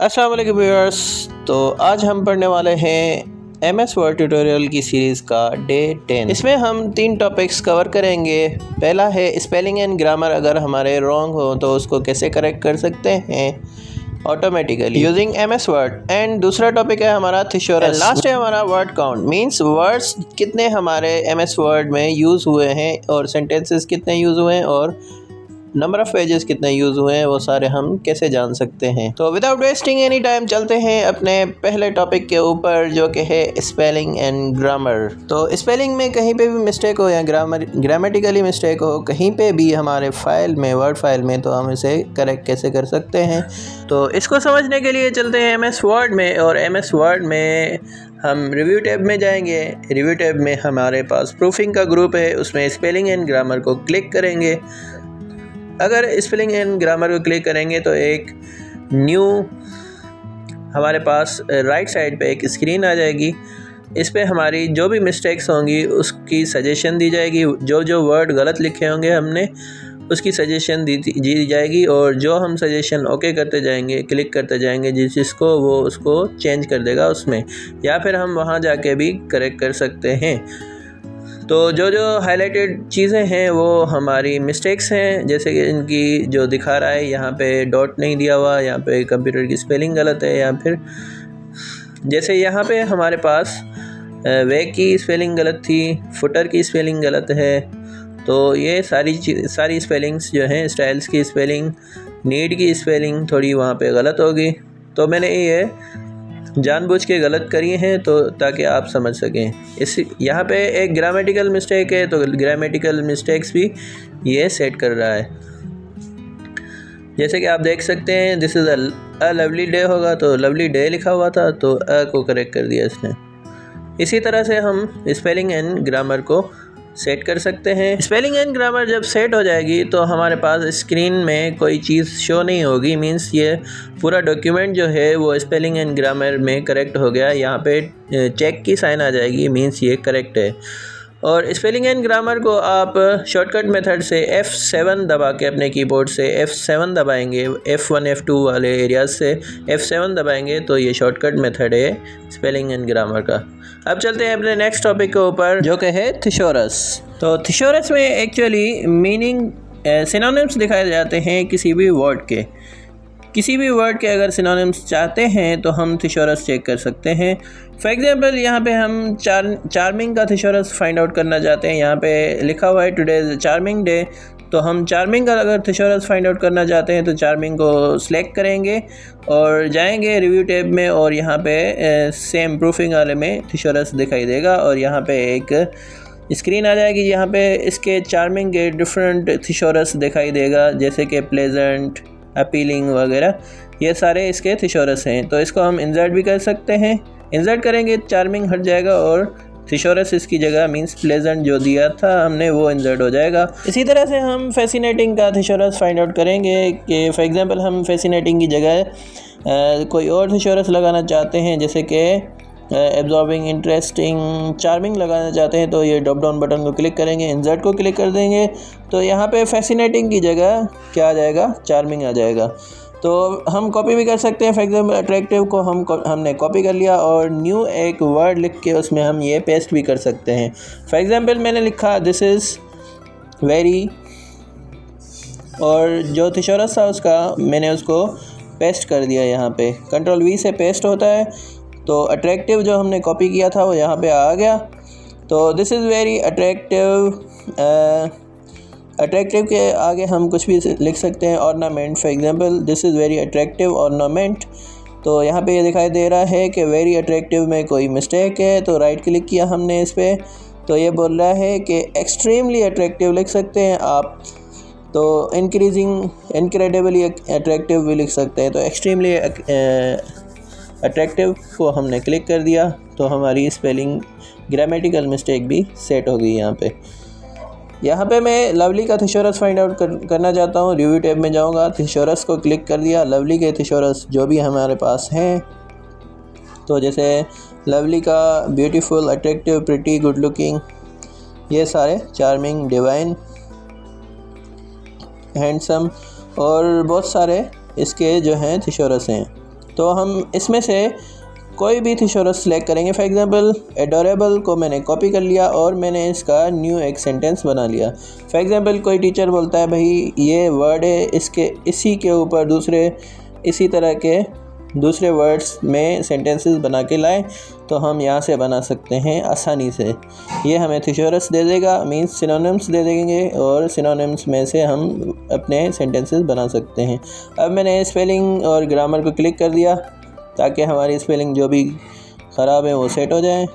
अस्सलाम वालेकुम व्यूअर्स। तो आज हम पढ़ने वाले हैं MS वर्ड ट्यूटोरियल की सीरीज़ का डे 10। इसमें हम 3 टॉपिक्स कवर करेंगे। पहला है स्पेलिंग एंड ग्रामर, अगर हमारे रॉन्ग हो तो उसको कैसे करेक्ट कर सकते हैं automatically using MS word. And दूसरा टॉपिक है हमारा थिसॉरस। लास्ट है हमारा वर्ड काउंट, मींस वर्ड्स कितने हमारे MS वर्ड में यूज़ हुए हैं और सेंटेंसेस कितने यूज़ हुए हैं और नंबर ऑफ़ पेजेस कितने यूज़ हुए हैं, वो सारे हम कैसे जान सकते हैं। तो विदाउट वेस्टिंग एनी टाइम चलते हैं अपने पहले टॉपिक के ऊपर, जो कि है स्पेलिंग एंड ग्रामर। तो स्पेलिंग में कहीं पे भी मिस्टेक हो या ग्रामेटिकली मिस्टेक हो कहीं पे भी हमारे फाइल में, वर्ड फाइल में, तो हम इसे करेक्ट कैसे कर सकते हैं। तो इसको समझने के लिए चलते हैं MS वर्ड में। और MS वर्ड में हम रिव्यू टैब में जाएंगे। रिव्यू टैब में हमारे पास प्रूफिंग का ग्रुप है, उसमें स्पेलिंग एंड ग्रामर को क्लिक करेंगे। अगर स्पेलिंग एंड ग्रामर को क्लिक करेंगे तो एक न्यू हमारे पास राइट साइड पे एक स्क्रीन आ जाएगी। इस पे हमारी जो भी मिस्टेक्स होंगी उसकी सजेशन दी जाएगी। जो वर्ड गलत लिखे होंगे हमने उसकी सजेशन दी जाएगी, और जो हम सजेशन ओके करते जाएंगे, क्लिक करते जाएंगे, जिसको वो उसको चेंज कर देगा उसमें, या फिर हम वहाँ जाके भी करेक्ट कर सकते हैं। तो जो हाईलाइटेड चीज़ें हैं वो हमारी मिस्टेक्स हैं, जैसे कि इनकी जो दिखा रहा है यहाँ पे डॉट नहीं दिया हुआ, यहाँ पे कंप्यूटर की स्पेलिंग गलत है, या फिर जैसे यहाँ पे हमारे पास वे की स्पेलिंग गलत थी, फुटर की स्पेलिंग गलत है। तो ये सारी स्पेलिंग्स जो हैं, स्टाइल्स की स्पेलिंग, नीड की स्पेलिंग थोड़ी वहाँ पे गलत होगी। तो मैंने ये जानबूझ के गलत करी हैं तो ताकि आप समझ सकें। यहाँ पे एक ग्रामेटिकल मिस्टेक है, तो ग्रामेटिकल मिस्टेक्स भी ये सेट कर रहा है। जैसे कि आप देख सकते हैं, this is a lovely day होगा तो लवली डे लिखा हुआ था, तो अ को करेक्ट कर दिया इसने। इसी तरह से हम स्पेलिंग एंड ग्रामर को सेट कर सकते हैं। स्पेलिंग एंड ग्रामर जब सेट हो जाएगी तो हमारे पास स्क्रीन में कोई चीज़ शो नहीं होगी, मींस ये पूरा डॉक्यूमेंट जो है वो स्पेलिंग एंड ग्रामर में करेक्ट हो गया। यहाँ पे चेक की साइन आ जाएगी, मींस ये करेक्ट है। और स्पेलिंग एंड ग्रामर को आप शॉर्टकट मेथड से F7 दबा के, अपने कीबोर्ड से F7 दबाएंगे, F1 F2 वाले एरियाज से F7 दबाएंगे, तो ये शॉर्टकट मेथड है स्पेलिंग एंड ग्रामर का। अब चलते हैं अपने नेक्स्ट टॉपिक के ऊपर, जो कि है थिसॉरस। तो थिसॉरस में एक्चुअली मीनिंग सिनोनिम्स दिखाए जाते हैं किसी भी वर्ड के। किसी भी वर्ड के अगर सिनोनिम्स चाहते हैं तो हम थिसॉरस चेक कर सकते हैं। फॉर एग्जांपल यहाँ पे हम चार्मिंग का थिसॉरस फाइंड आउट करना चाहते हैं। यहाँ पे लिखा हुआ है टुडे इज़ चार्मिंग डे, तो हम चार्मिंग का अगर थिसॉरस फाइंड आउट करना चाहते हैं तो चार्मिंग को सिलेक्ट करेंगे और जाएंगे रिव्यू टैब में, और यहाँ पे सेम प्रूफिंग वाले में थिसॉरस दिखाई देगा। और यहाँ पे एक स्क्रीन आ जाएगी, यहाँ पे इसके चार्मिंग के डिफरेंट थिसॉरस दिखाई देगा, जैसे कि प्लेजेंट, अपीलिंग वगैरह, ये सारे इसके थिसॉरस हैं। तो इसको हम इंसर्ट भी कर सकते हैं। इंसर्ट करेंगे चार्मिंग हट जाएगा और थिसॉरस इसकी जगह, मींस प्लेजेंट जो दिया था हमने, वो इंसर्ट हो जाएगा। इसी तरह से हम फैसिनेटिंग का थिसॉरस फाइंड आउट करेंगे कि फॉर एग्जांपल हम फैसिनेटिंग की जगह कोई और थिसॉरस लगाना चाहते हैं, जैसे कि एब्जॉर्बिंग, इंटरेस्टिंग, चार्मिंग लगाना चाहते हैं, तो ये ड्रॉप डाउन बटन को क्लिक करेंगे, इंसर्ट को क्लिक कर देंगे, तो यहाँ पे फैसिनेटिंग की जगह क्या आ जाएगा, चार्मिंग आ जाएगा। तो हम कॉपी भी कर सकते हैं। फॉर एग्जांपल अट्रैक्टिव को हमने कॉपी कर लिया और न्यू एक वर्ड लिख के उसमें हम ये पेस्ट भी कर सकते हैं। फॉर एग्जांपल मैंने लिखा दिस इज़ वेरी, और जो थिसॉरस था उसका मैंने उसको पेस्ट कर दिया। यहाँ पे Ctrl V से पेस्ट होता है, तो अट्रैक्टिव जो हमने कॉपी किया था वो यहाँ पे आ गया। तो this is very attractive, attractive के आगे हम कुछ भी लिख सकते हैं, ornament. For example this is very attractive ornament, तो यहाँ पे ये दिखाई दे रहा है कि वेरी अट्रैक्टिव में कोई मिस्टेक है, तो राइट क्लिक किया हमने इस पर, तो ये बोल रहा है कि एक्सट्रीमली अट्रैक्टिव लिख सकते हैं आप, तो इंक्रीजिंग, इनक्रेडिबली अट्रैक्टिव भी लिख सकते हैं। तो एक्सट्रीमली अट्रैक्टिव को हमने क्लिक कर दिया, तो हमारी स्पेलिंग ग्रामेटिकल मिस्टेक भी सेट हो गई। यहाँ पे मैं लवली का थिसॉरस फाइंड आउट करना चाहता हूँ। रिव्यू टैब में जाऊँगा, थिसॉरस को क्लिक कर दिया, लवली के थिसॉरस जो भी हमारे पास हैं, तो जैसे लवली का beautiful, attractive, pretty, good looking, ये सारे, चार्मिंग, डिवाइन, हैंडसम, और बहुत सारे इसके जो हैं थिसॉरस हैं। तो हम इसमें से कोई भी थिसॉरस सेलेक्ट करेंगे। फॉर एग्जांपल एडोरेबल को मैंने कॉपी कर लिया और मैंने इसका न्यू एक सेंटेंस बना लिया। फॉर एग्जांपल कोई टीचर बोलता है भाई ये वर्ड है, इसके इसी के ऊपर दूसरे इसी तरह के दूसरे वर्ड्स में सेंटेंसेस बना के लाएं, तो हम यहाँ से बना सकते हैं आसानी से। ये हमें थिसॉरस दे देगा, मींस सिनोनिम्स दे देंगे और सिनोनिम्स में से हम अपने सेंटेंसेस बना सकते हैं। अब मैंने स्पेलिंग और ग्रामर को क्लिक कर दिया ताकि हमारी स्पेलिंग जो भी ख़राब है वो सेट हो जाए,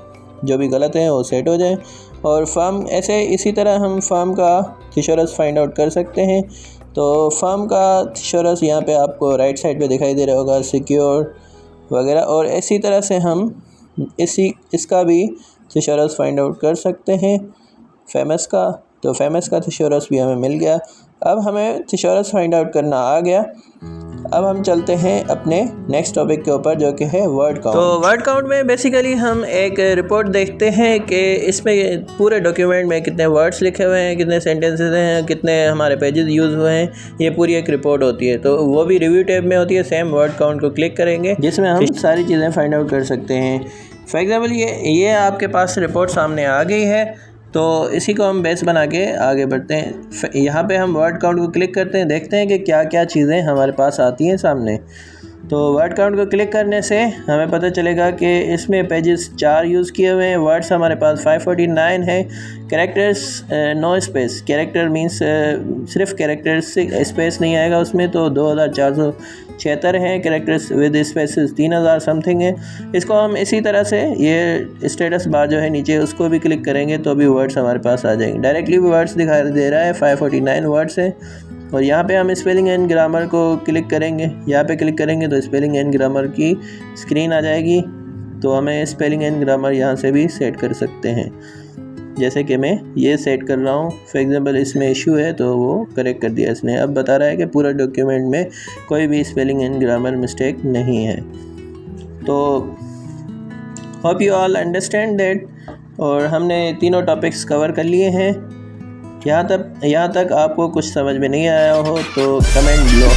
जो भी गलत है वो सेट हो जाए। और फॉर्म ऐसे इसी तरह हम फॉर्म का थिसॉरस फाइंड आउट कर सकते हैं। तो फॉर्म का थिसॉरस यहाँ पे आपको राइट साइड पे दिखाई दे रहा होगा, सिक्योर वगैरह। और इसी तरह से हम इसका भी थिसॉरस फाइंड आउट कर सकते हैं फेमस का। तो फेमस का थिसॉरस भी हमें मिल गया। अब हमें थिसॉरस फाइंड आउट करना आ गया। अब हम चलते हैं अपने नेक्स्ट टॉपिक के ऊपर जो कि है वर्ड काउंट। तो वर्ड काउंट में बेसिकली हम एक रिपोर्ट देखते हैं कि इसमें पूरे डॉक्यूमेंट में कितने वर्ड्स लिखे हुए हैं, कितने सेंटेंसेस हैं, कितने हमारे पेजेस यूज़ हुए हैं, ये पूरी एक रिपोर्ट होती है। तो वो भी रिव्यू टैब में होती है। सेम वर्ड काउंट को क्लिक करेंगे जिसमें हम सारी चीज़ें फाइंड आउट कर सकते हैं। फॉर एग्ज़ाम्पल ये आपके पास रिपोर्ट सामने आ गई है, तो इसी को हम बेस बना के आगे बढ़ते हैं। यहाँ पे हम वर्ड काउंट को क्लिक करते हैं, देखते हैं कि क्या क्या चीज़ें हमारे पास आती हैं सामने। तो वर्ड काउंट को क्लिक करने से हमें पता चलेगा कि इसमें पेजेस 4 यूज़ किए हुए हैं। वर्ड्स हमारे पास 549 है। Characters no space, character means सिर्फ कैरेक्टर्स से स्पेस नहीं आएगा उसमें, तो 2476 हैं। कैरेक्टर्स विद स्पेसेस 3000 समथिंग है। इसको हम इसी तरह से ये स्टेटस बार जो है नीचे उसको भी क्लिक करेंगे तो भी वर्ड्स हमारे पास आ जाएंगे। डायरेक्टली भी वर्ड्स दिखाई दे रहा है, 549 वर्ड्स है। और यहाँ पे हम स्पेलिंग एंड ग्रामर को क्लिक करेंगे। यहाँ पे क्लिक करेंगे तो स्पेलिंग एंड ग्रामर की स्क्रीन आ जाएगी। तो हमें स्पेलिंग एंड ग्रामर यहाँ से भी सेट कर सकते हैं, जैसे कि मैं ये सेट कर रहा हूँ। फॉर एग्जांपल इसमें इशू है तो वो करेक्ट कर दिया इसने। अब बता रहा है कि पूरा डॉक्यूमेंट में कोई भी स्पेलिंग एंड ग्रामर मिस्टेक नहीं है। तो hope you all understand that. और हमने तीनों टॉपिक्स कवर कर लिए हैं। यहाँ तक आपको कुछ समझ में नहीं आया हो तो कमेंट लो।